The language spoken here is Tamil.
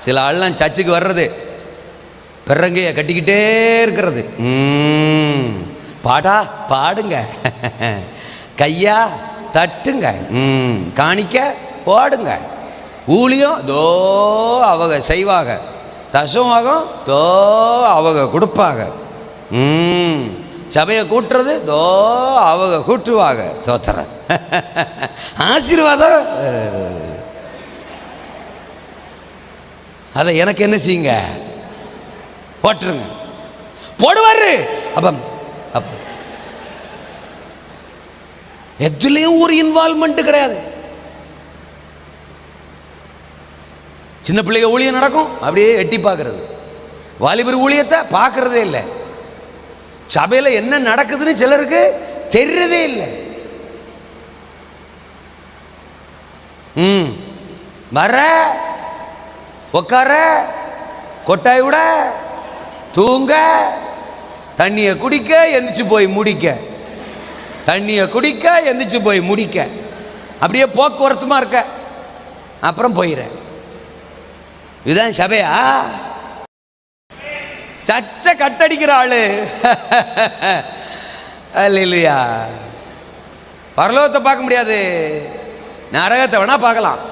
சில ஆள்லாம் சர்ச்சுக்கு வர்றது பிறங்கைய கட்டிக்கிட்டே இருக்கிறது. பாடா பாடுங்க, கையா தட்டுங்க, காணிக்க போடுங்க, ஊழியம் தோ அவங்க செய்வாங்க, தசமாகம் தோ அவங்க கொடுப்பாங்க, சபையை கூட்டுறது தோ அவங்க கூட்டுவாங்க. தோத்துறேன் ஆசீர்வாதம். அதை எனக்கு என்ன செய்யுங்க, போட்டுருங்க. போடுவாரு. அப்ப எதுலையும் ஒரு இன்வால்மெண்ட் கிடையாது. சின்ன பிள்ளைங்க ஊழியம் நடக்கும், அப்படியே எட்டி பார்க்கறது. வாலிபர் ஊழியத்தை பார்க்கறதே இல்லை. சபையில் என்ன நடக்குதுன்னு சிலருக்கு தெரியறதே இல்லை. வர உக்கார, கொட்டாய் விட, தூங்க, தண்ணியை குடிக்க, எந்திரிச்சு போய் முடிக்க, தண்ணியை குடிக்க, எந்திரிச்சு போய் முடிக்க, அப்படியே போக்குவரத்துமா இருக்க, அப்புறம் போயிட. இதுதான் சபையா? சச்ச கட்டடிக்கிற ஆளு இல்லையா? பரலோகத்தை பார்க்க முடியாது, நரகத்தை வேணா பார்க்கலாம்.